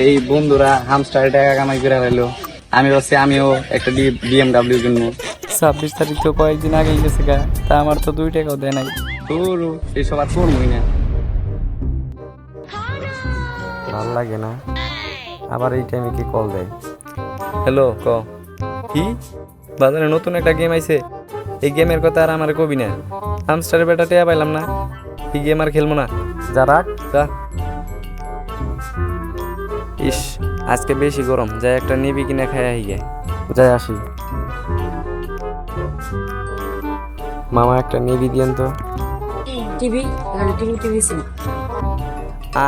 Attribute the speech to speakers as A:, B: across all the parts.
A: এই বন্ধুরা হামস্টার টাকা কামাই করে রাখলো, আমি ভাবছি আমিও একটা BMW কিনবো। 26 তারিখ তো কয়েকদিন আগেই গেছে গা, তা আমার তো 2 টাকাও দেয় নাই। তোর এইসব আর করবই না,
B: ভাল লাগে না। আবার এই টাইমে কি কল দেয়?
A: হ্যালো ক কি বাজারে নতুন একটা গেম আইছে, এই গেমের কথা আর আমার কবি না। হামস্টারের বেটা টেয়া পাইলাম না, এই গেম আর খেলবো না।
B: যা রাখ
A: যা। ইস আজকে বেশি গরম, যাই একটা নিবি কিনা খাই আহি গে।
B: যাই আসি। মামা একটা নিবি দিয়েন তো।
C: টিভি এখানে টিভি ছিল।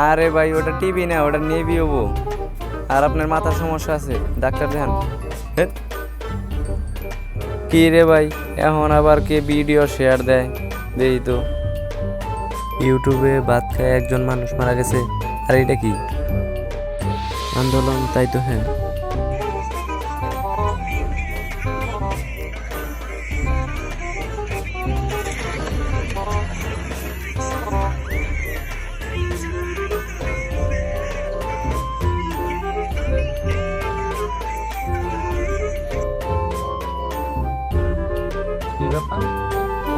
A: আরে ভাই ওটা টিভি না, ওটা নেভি হবো। আর আপনার মাথার সমস্যা আছে, ডাক্তার দেখান। কি রে ভাই, এখন আবার কে ভিডিও শেয়ার দেয় দেই তো।
B: ইউটিউবে ভাত খায় একজন মানুষ মারা গেছে, আর এটা কি আন্দোলন? তাই তো। হ্যাঁ,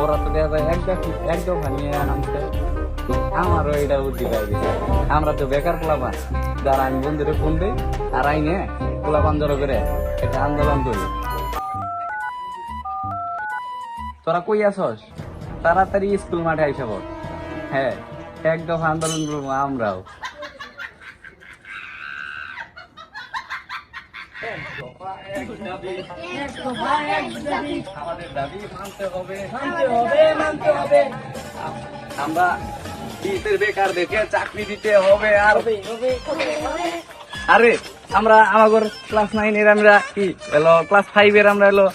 A: ওরা তো দেখা যায় একদম নিয়ে আনতে, আমারও এটা বুদ্ধি পাই গেছে। আমরা তো বেকার পোলাপান, যারা আমি বন্ধুরে ফোন দিই আর আইনে পোলাপান জড়ো করে একটা আন্দোলন করি। তোরা কই আছস? তাড়াতাড়ি স্কুল মাঠে আইসা পড়। হ্যাঁ, একদম আন্দোলন করবো আমরাও। আমাদের দাবি মানতে হবে। আমরা বেকারদেরকে চাকরি দিতে হবে। আর আরে আমরা আমাদের ক্লাস 9 এর আমরা কি হলো, ক্লাস 5 এর আমরা হলো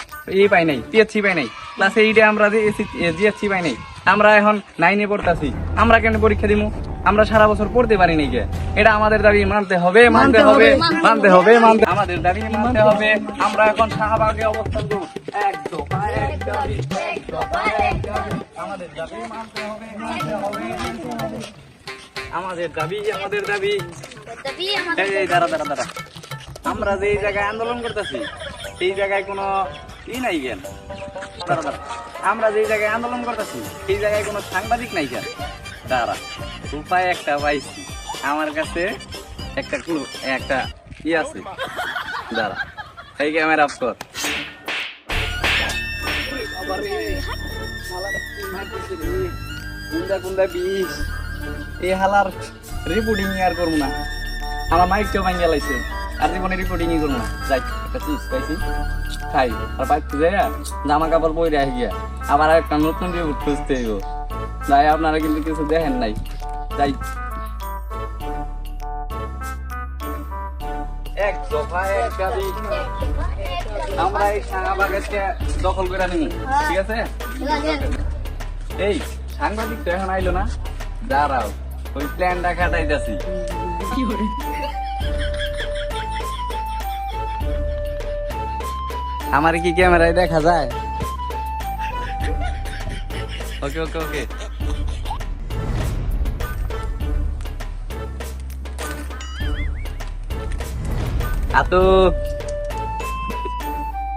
A: পাই নাই, পিএসসি পাই নাই। ক্লাস 8 এ আমরা জিএসসি পাই নাই। আমরা এখন 9 এ পড়তাছি, আমরা কেন পরীক্ষা দিমু? আমরা সারা বছর পড়তে পারি নাই কে? এটা আমাদের দাবি মানতে হবে, মানতে হবে, মানতে হবে, মানতে আমাদের দাবি মানতে হবে। আমরা এখন শাহবাগে অবস্থান করব। একদম আমাদের দাবি মানতে হবে, মানতে হবে, আমাদের দাবি, আমাদের দাবি। এই দাঁড়া দাঁড়া দাঁড়া, আমরা যে জায়গায় আন্দোলন করতেছি সেই জায়গায় কোনো নাই কেন? দাঁড়া দাঁড়া, আমরা যে জায়গায় আন্দোলন করতেছি সেই জায়গায় কোনো সাংবাদিক নাই কেন? দাঁড়া, উপায় একটা পাইছি আমার কাছে, একটা ক্লু, একটা ই আছে। দাঁড়া, এই ক্যামেরা অফ কর। এই হালার রিপোর্টিং আর করবো না, আমার মাইকটাও ভাঙ গেলাইছে, আর জীবনে রিপোর্টিংই করবো না। যাই একটা চিজ পাইছি, খাই আর বাইতে যাই, জামা কাপড় পরে আসি গিয়া আবার একটা নতুন রিপোর্ট খুঁজতে হইব। যাই, আপনারা কিন্তু কিছু দেখেন নাই। যাই, এক দফা এক দাবি, আমরা এই শাহবাগকে দখল করে নিই, ঠিক আছে? এই সাংবাদিক তো এখন আইলো না, দাঁড়াও ওই প্ল্যানটা খাটাইতেছি। আমার কি ক্যামেরায় দেখা যায়? ওকে ওকে ওকে। তো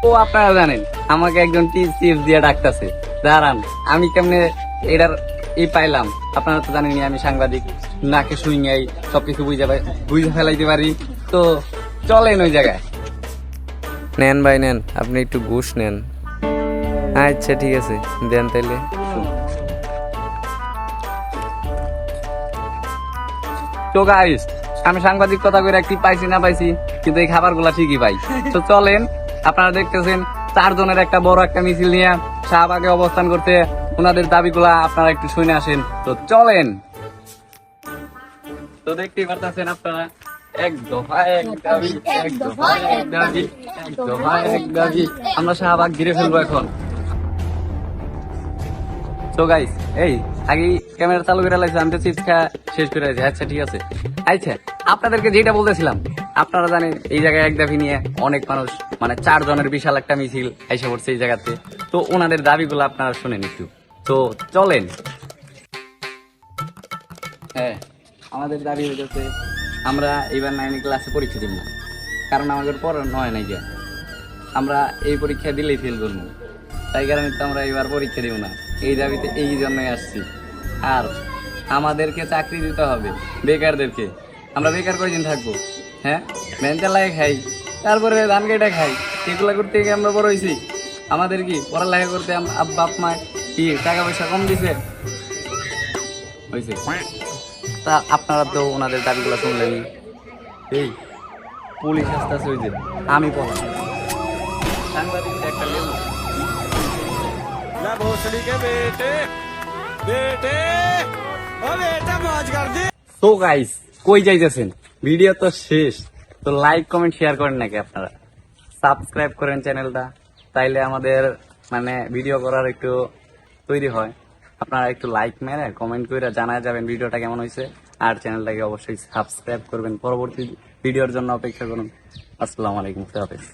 A: ও আপনারা জানেন আমাকে একজন চিপস দিয়ে ডাকতেছে, দাঁড়ান আমি কেমনে এটার পাইলাম। আপনারা তো জানেন আমি সাংবাদিক, নাকে শুইঙাই সবকিছু বুঝে ফেলাইতে পারি। তো চলেন ওই জায়গায়।
B: নেন ভাই নেন, আপনি একটু ঘুষ নেন। আচ্ছা ঠিক আছে, দেন তাইলে।
A: তো গাইস, আমি সাংবাদিকতা করে একটি পাইছি না পাইছি, কিন্তু এই খাবারগুলা ঠিকই পাই। তো চলেন, আপনারা দেখতেছেন 4 জনের একটা বড় একটা মিছিল নিয়ে শাহবাগে অবস্থান করতে, ওনাদের দাবিগুলা আপনারা একটু শুনে আসেন। তো চলেন। তো দেখতেই পারতেছেন আপনারা, এক দফা এক দাবি, এক দফা এক দাবি, এক দফা এক দাবি। আমরা শাহবাগ ঘিরে ফেলবো এখন। তো গাইস, এই আগে ক্যামেরা চালু করে লাগছে, আমি তো চিপস খাওয়া শেষ করে আছি। আচ্ছা ঠিক আছে। আচ্ছা, আপনাদেরকে যেটা বলতেছিলাম, আপনারা জানেন এই জায়গায় এক দাবি নিয়ে অনেক মানুষ, মানে 4 জনের বিশাল একটা মিছিল এসে পড়ছে এই জায়গাতে। তো ওনাদের দাবিগুলো আপনারা শুনেন একটু। তো চলেন। আমাদের দাবি হইতেছে আমরা এবার 9 ক্লাসে পরীক্ষা দিব না, কারণ আমাদের পড়ানো হয় নাই গিয়া। আমরা এই পরীক্ষা দিলেই ফেল করবো, তাই কারণে তো আমরা এবার পরীক্ষা দিব না। এই দাবিতে এই জন্যই আসছি। আর আমাদেরকে চাকরি দিতে হবে, বেকারদেরকে। আমরা বেকার কয়দিন থাকবো? হ্যাঁ, ভ্যান চালায় খাই, তারপরে ধান কেটে খাই, এগুলা করতে গিয়ে আমরা বড় হয়েছি। আমাদের কি পড়ালেখা করতে বাপ মা কি টাকা পয়সা কম দিছে হয়েছে? তা আপনারা তো ওনাদের দাবিগুলো শুনলেন। এই পুলিশ আসতে আছে, ওই যে আমি পড়া সাংবাদিক একটা লেবু।
D: ना भोसड़ी के बेटे बेटे ओ बेटा मौज कर दी।
A: তো গাইস, কই যাইতেছেন? ভিডিও তো শেষ, তো লাইক কমেন্ট শেয়ার করেন নাকি আপনারা? সাবস্ক্রাইব করেন চ্যানেলটা, তাইলে আমাদের মানে ভিডিও করার একটু তৈরি হয়। আপনারা একটু লাইক মেরে কমেন্ট করে জানায় যাবেন ভিডিওটা কেমন হয়েছে, আর চ্যানেলটাকে অবশ্যই সাবস্ক্রাইব করবেন। পরবর্তী ভিডিওর জন্য অপেক্ষা করুন। আসসালামু আলাইকুম, হাফেজ।